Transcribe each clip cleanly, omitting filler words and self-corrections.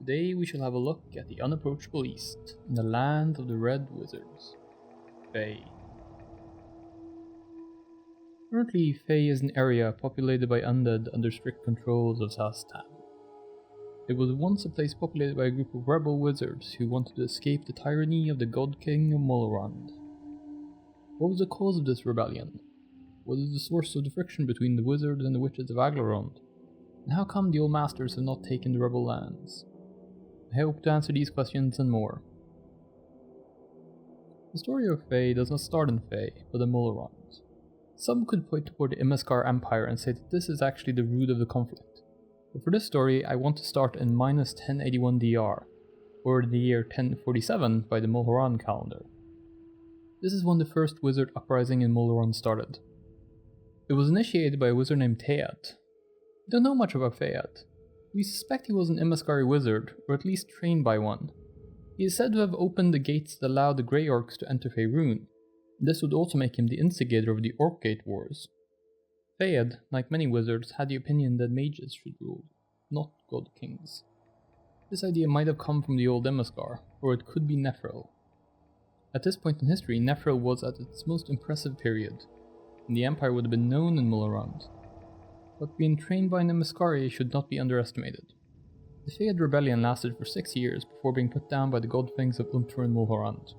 Today we shall have a look at the Unapproachable East, in the land of the Red Wizards, Thay. Currently, Thay is an area populated by undead under strict controls of Sastan. It was once a place populated by a group of rebel wizards who wanted to escape the tyranny of the God King of Mulhorand. What was the cause of this rebellion? What is the source of the friction between the wizards and the witches of Aglarond? And how come the old masters have not taken the rebel lands? I hope to answer these questions and more. The story of Thay does not start in Thay, but in Mulhorand. Some could point toward the Imaskar Empire and say that this is actually the root of the conflict. But for this story, I want to start in minus 1081 DR, or the year 1047 by the Mulhorand calendar. This is when the first wizard uprising in Mulhorand started. It was initiated by a wizard named Thay. We don't know much about Thay. We suspect he was an Imaskari wizard, or at least trained by one. He is said to have opened the gates that allowed the Grey Orcs to enter Faerun. This would also make him the instigator of the Orc-Gate Wars. Thay, like many wizards, had the opinion that mages should rule, not god kings. This idea might have come from the old Imaskar, or it could be Nephril. At this point in history, Nephril was at its most impressive period, and the empire would have been known in Mulhorand. But being trained by an Imaskari should not be underestimated. The Thay rebellion lasted for 6 years before being put down by the godfings of Unter and Mulhorand.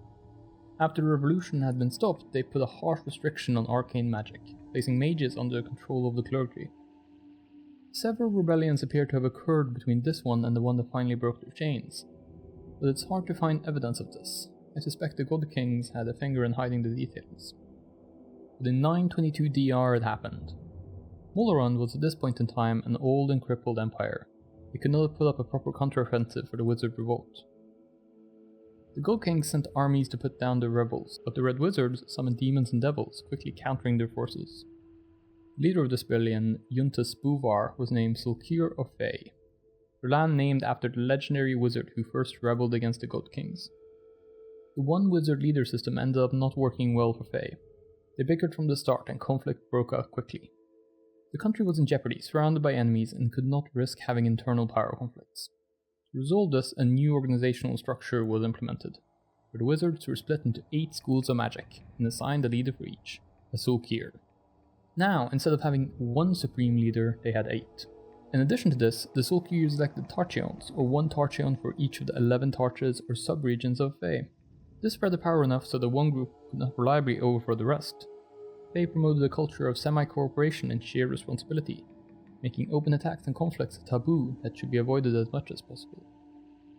After the revolution had been stopped, they put a harsh restriction on arcane magic, placing mages under the control of the clergy. Several rebellions appear to have occurred between this one and the one that finally broke their chains, but it's hard to find evidence of this. I suspect the God Kings had a finger in hiding the details. But in 922 DR it happened. Mulhorand was at this point in time an old and crippled empire. It could not have put up a proper counteroffensive for the wizard revolt. The God Kings sent armies to put down the rebels, but the Red Wizards summoned demons and devils, quickly countering their forces. The leader of this rebellion, Yuntas Buvar, was named Sulkir of Thay, her land named after the legendary wizard who first rebelled against the God Kings. The one wizard leader system ended up not working well for Thay. They bickered from the start and conflict broke out quickly. The country was in jeopardy, surrounded by enemies, and could not risk having internal power conflicts. To resolve this, a new organizational structure was implemented, where the wizards were split into 8 schools of magic, and assigned a leader for each, a Sulkir. Now, instead of having one supreme leader, they had 8. In addition to this, the Sulkirs elected Tarcheons, or 1 Tarcheon for each of the 11 Tarches or sub-regions of Thay. This spread the power enough so that one group could not reliably overthrow the rest. Thay promoted a culture of semi-cooperation and shared responsibility, making open attacks and conflicts a taboo that should be avoided as much as possible.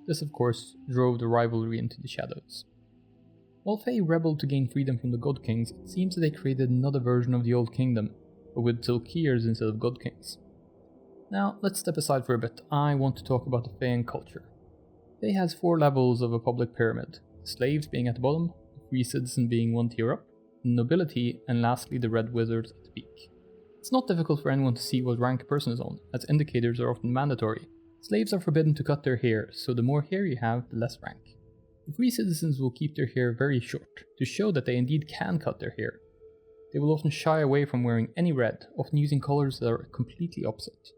This, of course, drove the rivalry into the shadows. While Thay rebelled to gain freedom from the God Kings, it seems that they created another version of the Old Kingdom, but with Sulkirs instead of God Kings. Now, let's step aside for a bit. I want to talk about the Thayan culture. Thay has 4 levels of a public pyramid, the slaves being at the bottom, the free citizen being 1 tier up, the nobility, and lastly the Red Wizards at the peak. It's not difficult for anyone to see what rank a person is on, as indicators are often mandatory. Slaves are forbidden to cut their hair, so the more hair you have, the less rank. The free citizens will keep their hair very short, to show that they indeed can cut their hair. They will often shy away from wearing any red, often using colours that are completely opposite.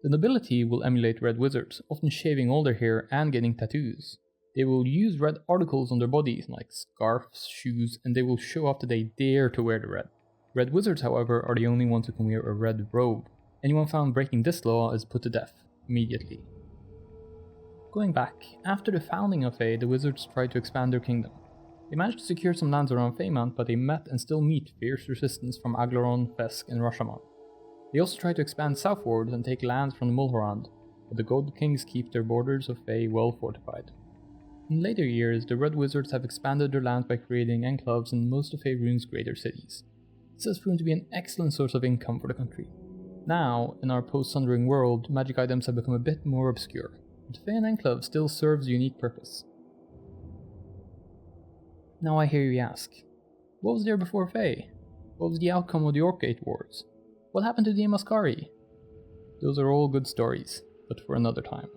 The nobility will emulate Red Wizards, often shaving all their hair and getting tattoos. They will use red articles on their bodies, like scarves, shoes, and they will show off that they dare to wear the red. Red Wizards, however, are the only ones who can wear a red robe. Anyone found breaking this law is put to death, immediately. Going back, after the founding of Thay, the Wizards tried to expand their kingdom. They managed to secure some lands around Faemount, but they met and still meet fierce resistance from Aglarond, Fesk, and Rashomon. They also tried to expand southwards and take lands from the Mulhorand, but the God Kings keep their borders of Thay well fortified. In later years, the Red Wizards have expanded their lands by creating enclaves in most of Faerun's greater cities. This has proven to be an excellent source of income for the country. Now, in our post-Sundering world, magic items have become a bit more obscure, but the Thayan Enclave still serves a unique purpose. Now I hear you ask, what was there before Thay? What was the outcome of the Orc-Gate Wars? What happened to the Imaskari? Those are all good stories, but for another time.